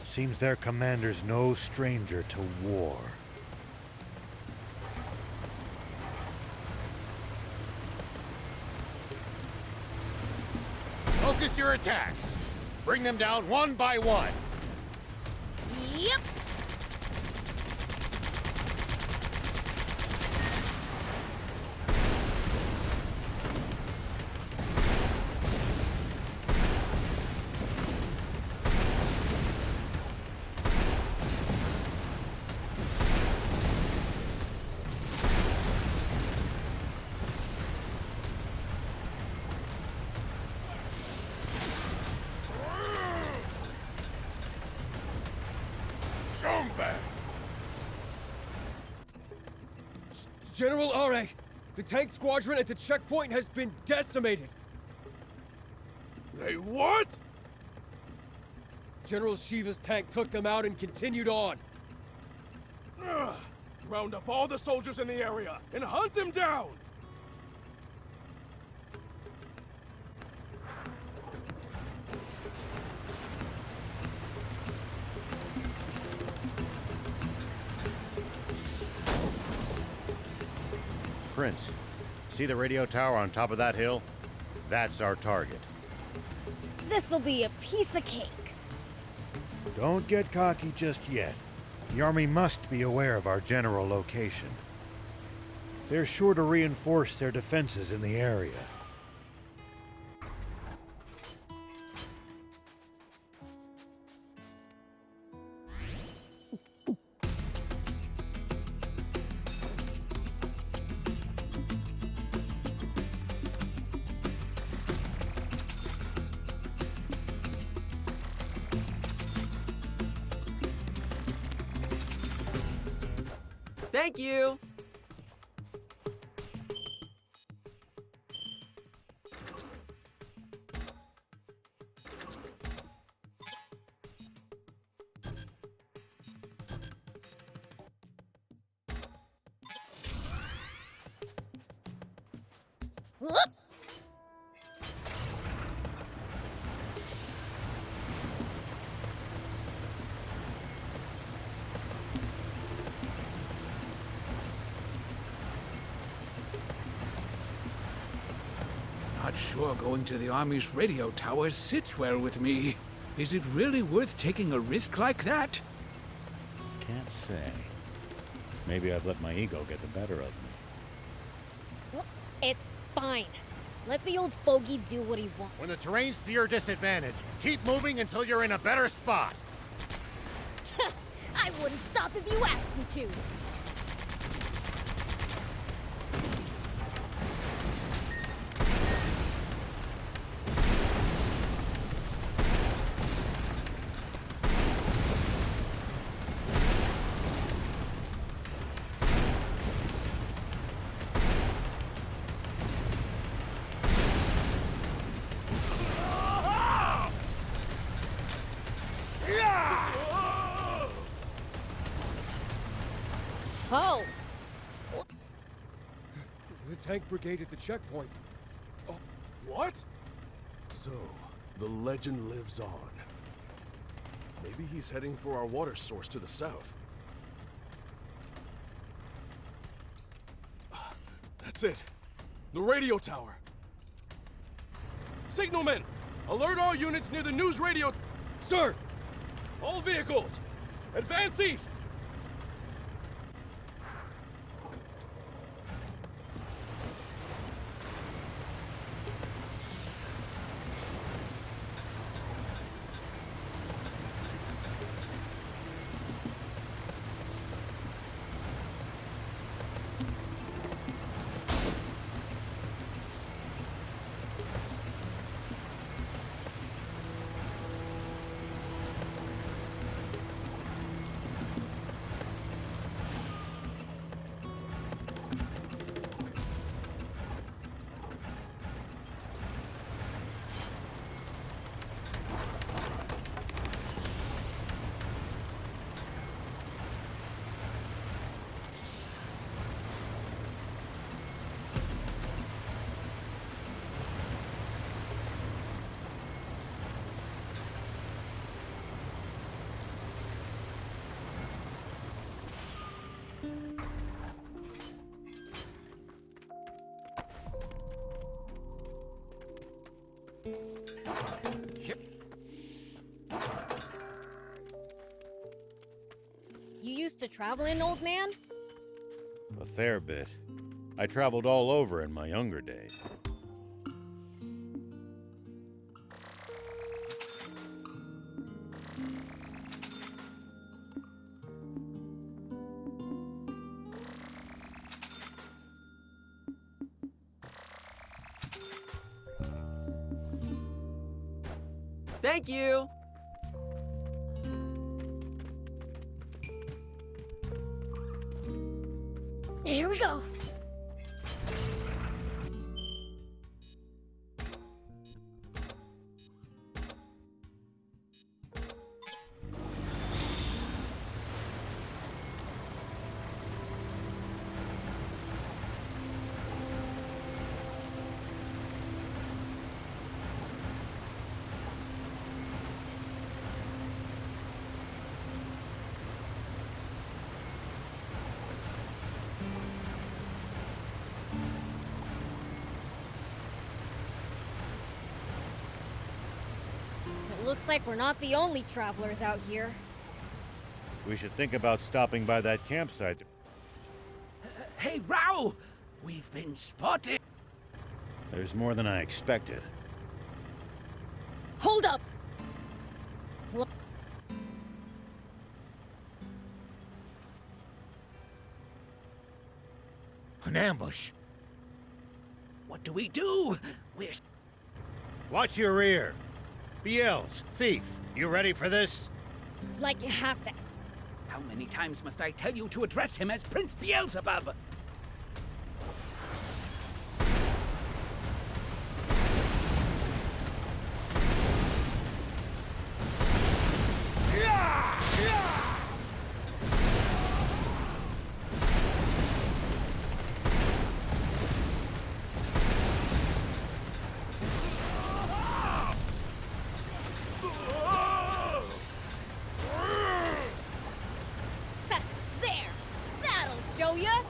Seems their commander's no stranger to war. Focus your attacks. Bring them down one by one. Yep. General Are, the tank squadron at the checkpoint has been decimated. They what? General Shiva's tank took them out and continued on. Ugh. Round up all the soldiers in the area and hunt them down! Prince, see the radio tower on top of that hill? That's our target. This'll be a piece of cake. Don't get cocky just yet. The army must be aware of our general location. They're sure to reinforce their defenses in the area. Thank you! Whoop. Not sure going to the Army's radio tower sits well with me. Is it really worth taking a risk like that? Can't say. Maybe I've let my ego get the better of me. It's fine. Let the old fogey do what he wants. When the terrain's to your disadvantage, keep moving until you're in a better spot. I wouldn't stop if you asked me to. So, The tank brigade at the checkpoint. Oh, what? So, the legend lives on. Maybe he's heading for our water source to the south. That's it. The radio tower. Signalmen! Alert all units near the news radio... Sir! All vehicles! Advance east! You used to travel in, old man? A fair bit. I traveled all over in my younger days. Thank you! Here we go. It looks like we're not the only travelers out here. We should think about stopping by that campsite. Hey, Rao! We've been spotted! There's more than I expected. Hold up! An ambush! What do we do? We're... Watch your rear! BLs, thief, you ready for this? It's like you have to. How many times must I tell you to address him as Prince Beelzebub? There! That'll show ya!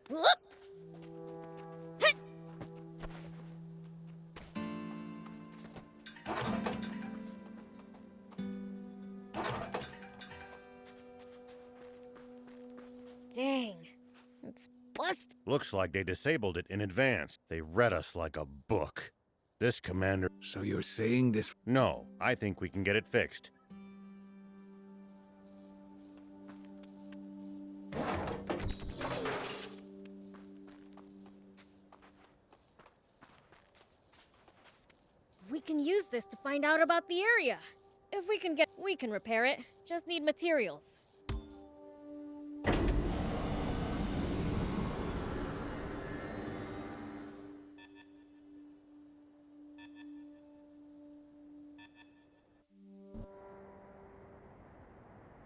Whoop! Hit! Dang, it's busted. Looks like they disabled it in advance. They read us like a book. This commander... So you're saying this... No, I think we can get it fixed. We can use this to find out about the area. If we can repair it. Just need materials.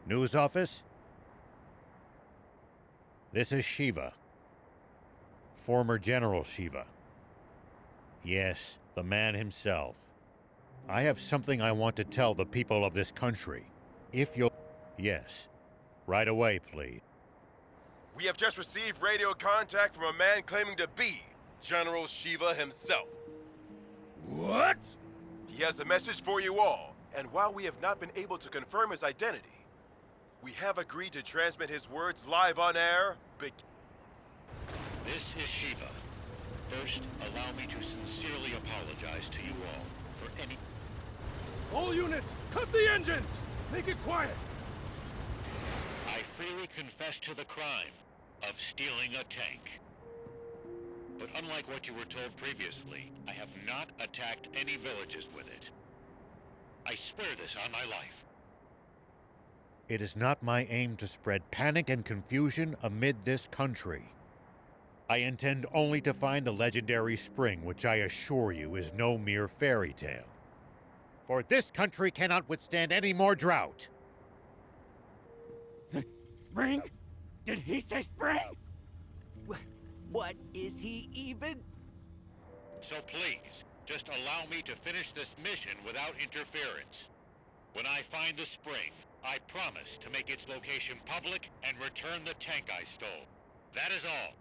News office? This is Shiva. Former General Shiva. Yes, the man himself. I have something I want to tell the people of this country. If you'll... Yes. Right away, please. We have just received radio contact from a man claiming to be General Shiva himself. What? He has a message for you all, and while we have not been able to confirm his identity, we have agreed to transmit his words live on air. This is Shiva. First, allow me to sincerely apologize to you all for any... All units, cut the engines! Make it quiet! I freely confess to the crime of stealing a tank. But unlike what you were told previously, I have not attacked any villages with it. I swear this on my life. It is not my aim to spread panic and confusion amid this country. I intend only to find a legendary spring, which I assure you is no mere fairy tale. For this country cannot withstand any more drought. Spring? Did he say spring? What is he even? So please, just allow me to finish this mission without interference. When I find the spring, I promise to make its location public and return the tank I stole. That is all.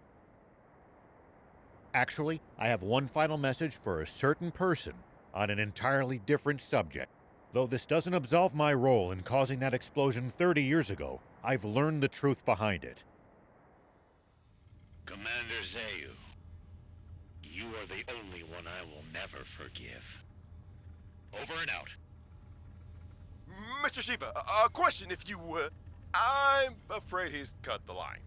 Actually, I have one final message for a certain person on an entirely different subject. Though this doesn't absolve my role in causing that explosion 30 years ago, I've learned the truth behind it. Commander Zayu, you are the only one I will never forgive. Over and out. Mr. Shiva, a question if you would. I'm afraid he's cut the line.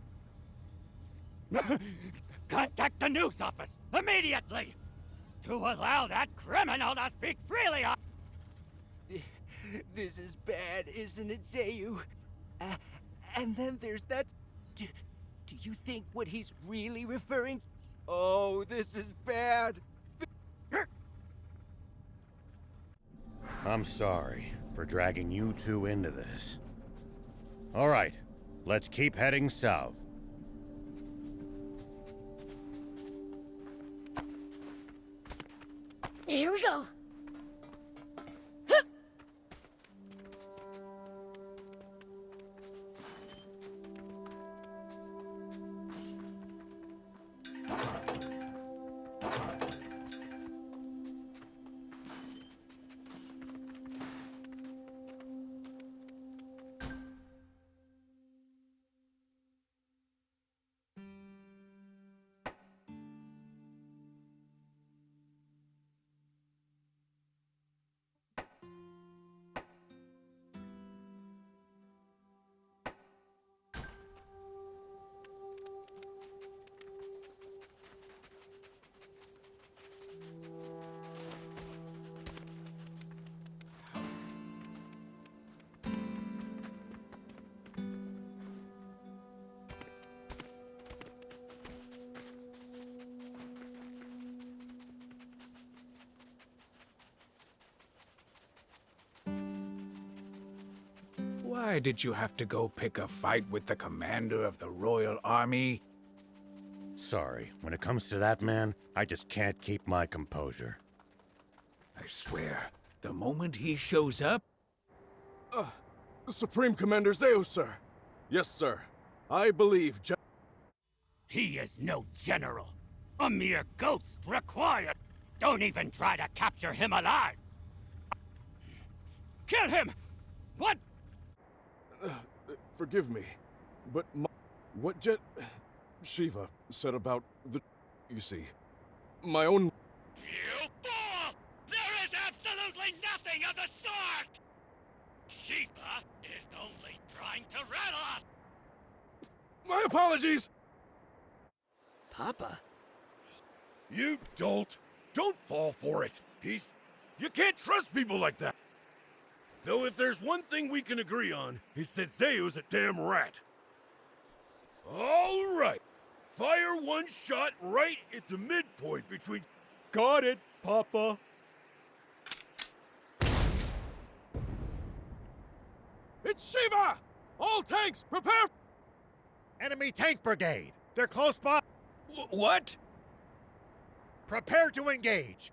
Contact the news office immediately to allow that criminal to speak freely on. This is bad, isn't it, Zayu? And then there's that. Do you think what he's really referring? Oh, this is bad. I'm sorry for dragging you two into this. All right, let's keep heading south. Here we go. Why did you have to go pick a fight with the commander of the Royal Army? Sorry, when it comes to that man, I just can't keep my composure. I swear, the moment he shows up... Supreme Commander Zayu, sir. Yes, sir. I believe He is no general. A mere ghost required. Don't even try to capture him alive. Kill him! What? Forgive me, but what Shiva said about the... You see, my own... You fool! There is absolutely nothing of the sort! Shiva is only trying to rattle us! My apologies! Papa? You dolt! Don't fall for it! You can't trust people like that! Though if there's one thing we can agree on, it's that Zayu's a damn rat. All right. Fire one shot right at the midpoint between... Got it, Papa. It's Shiva! All tanks, prepare! Enemy tank brigade! They're close by! What? Prepare to engage!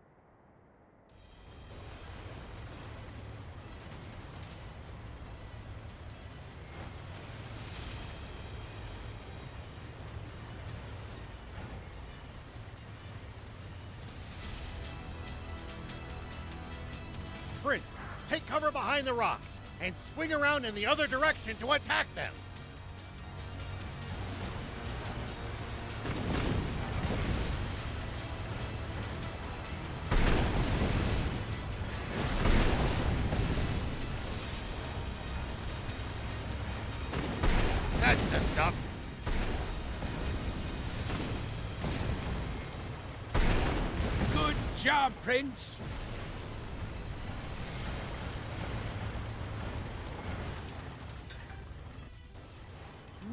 Prince, take cover behind the rocks and swing around in the other direction to attack them. That's the stuff. Good job, Prince.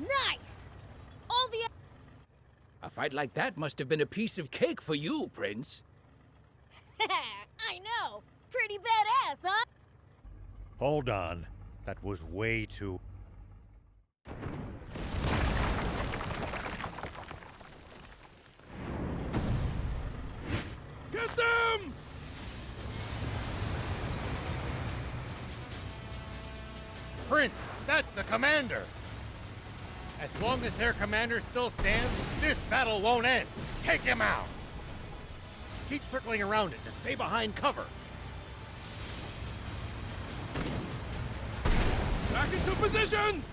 Nice! All the... A fight like that must have been a piece of cake for you, Prince. I know! Pretty badass, huh? Hold on. That was way too... Get them! Prince, that's the commander! As long as their commander still stands, this battle won't end. Take him out! Keep circling around it to stay behind cover. Back into positions!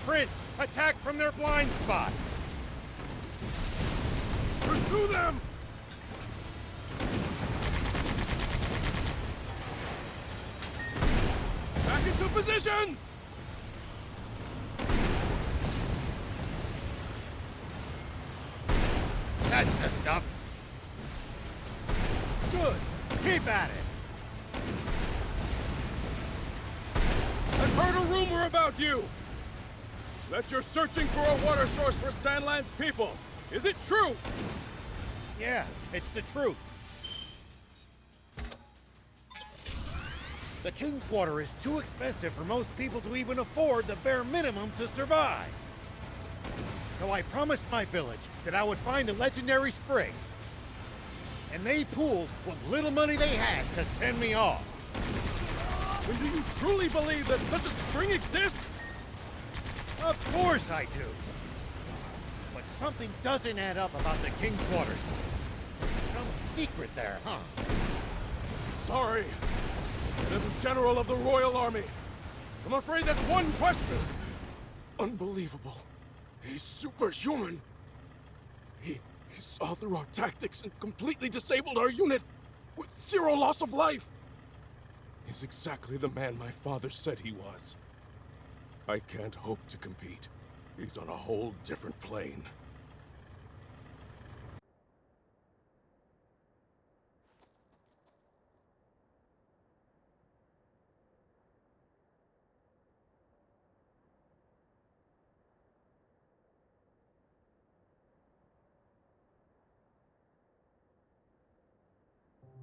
Prince, attack from their blind spot! Pursue them! Back into positions! That's the stuff! Good! Keep at it! I've heard a rumor about you! That you're searching for a water source for Sandland's people. Is it true? Yeah, it's the truth. The King's water is too expensive for most people to even afford the bare minimum to survive. So I promised my village that I would find a legendary spring. And they pooled what little money they had to send me off. And do you truly believe that such a spring exists? Of course I do. But something doesn't add up about the King's water source. There's some secret there, huh? Sorry. As a general of the Royal Army, I'm afraid that's one question. Unbelievable. He's superhuman. He saw through our tactics and completely disabled our unit with zero loss of life. He's exactly the man my father said he was. I can't hope to compete. He's on a whole different plane.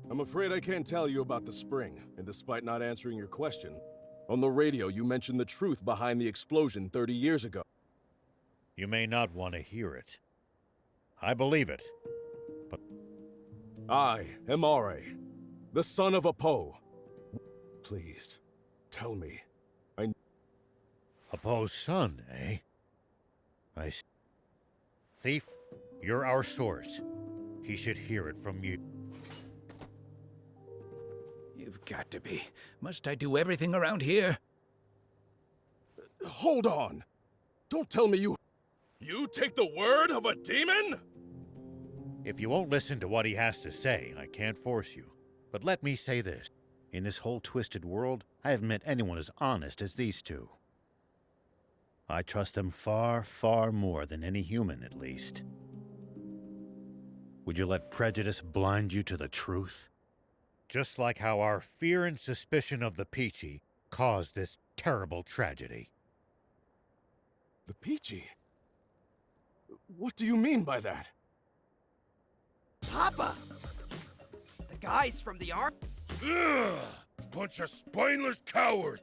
I'm afraid I can't tell you about the spring, and despite not answering your question, on the radio you mentioned the truth behind the explosion 30 years ago. You may not want to hear it. I believe it, but... I am Are, the son of a Poe. Please, tell me. A Poe's son, eh? Thief, you're our source. He should hear it from you. You've got to be. Must I do everything around here? Hold on! Don't tell me you take the word of a demon?! If you won't listen to what he has to say, I can't force you. But let me say this. In this whole twisted world, I haven't met anyone as honest as these two. I trust them far, far more than any human, at least. Would you let prejudice blind you to the truth? Just like how our fear and suspicion of the Peachy caused this terrible tragedy. The Peachy? What do you mean by that? Papa! The guys from the army? Ugh! Bunch of spineless cowards!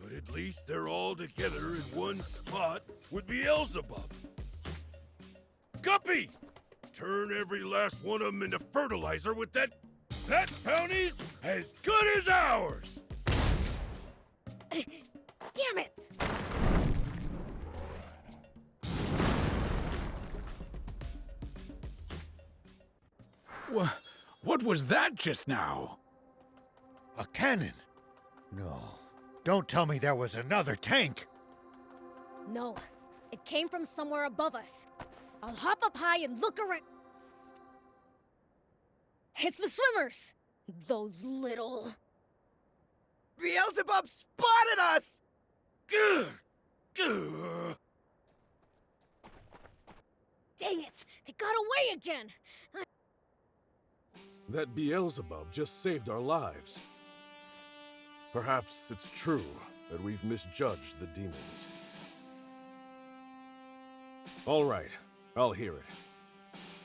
But at least they're all together in one spot with Beelzebub. Guppy! Turn every last one of them into fertilizer with that bounty's as good as ours! Damn it! What was that just now? A cannon? No. Don't tell me there was another tank! No, it came from somewhere above us. I'll hop up high and look around. It's the swimmers! Those little... Beelzebub spotted us! Gah! Gah! Dang it! They got away again! That Beelzebub just saved our lives. Perhaps it's true that we've misjudged the demons. All right, I'll hear it.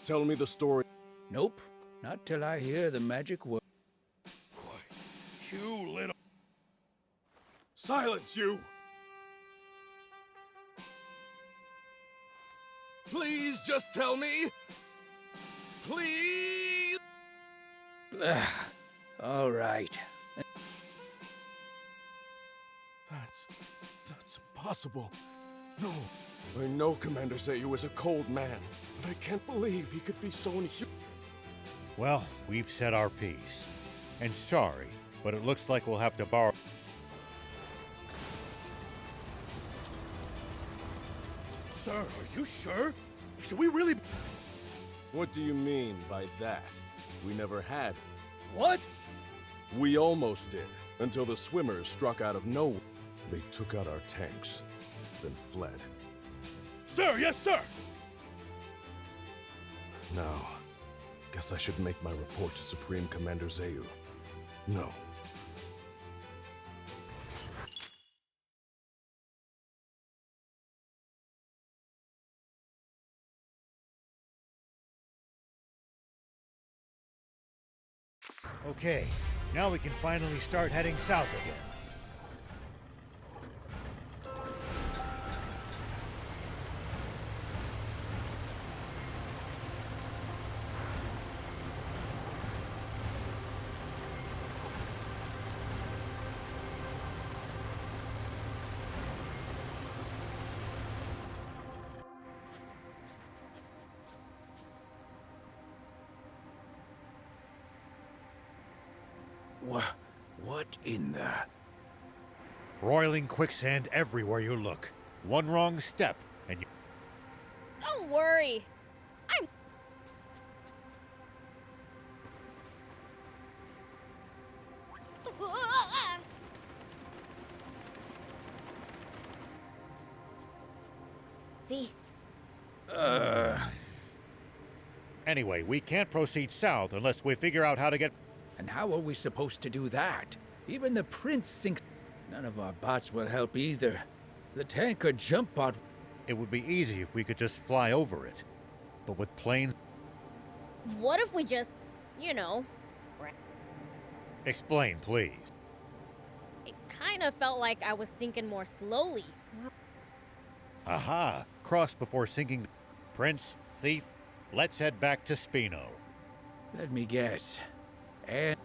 Tell me the story. Nope, not till I hear the magic word. You little... Silence, you! Please just tell me! Please! All right. That's impossible. No. I know Commander Zayu is a cold man, but I can't believe he could be so inhuman. Well, we've said our piece. And sorry, but it looks like we'll have to borrow... Sir, are you sure? Should we really... What do you mean by that? We never had. What? We almost did, until the swimmers struck out of nowhere. They took out our tanks, then fled. Sir, yes, sir! Now, guess I should make my report to Supreme Commander Zayu. No. Okay, now we can finally start heading south again. What in the... Roiling quicksand everywhere you look. One wrong step, and you... Don't worry! I'm... See? Anyway, we can't proceed south unless we figure out how to get... And how are we supposed to do that? Even the prince sinks... None of our bots will help either. The tank or jump bot... It would be easy if we could just fly over it. But with planes... What if we just, you know... Explain, please. It kind of felt like I was sinking more slowly. Aha! Cross before sinking... Prince, thief, let's head back to Spino. Let me guess. And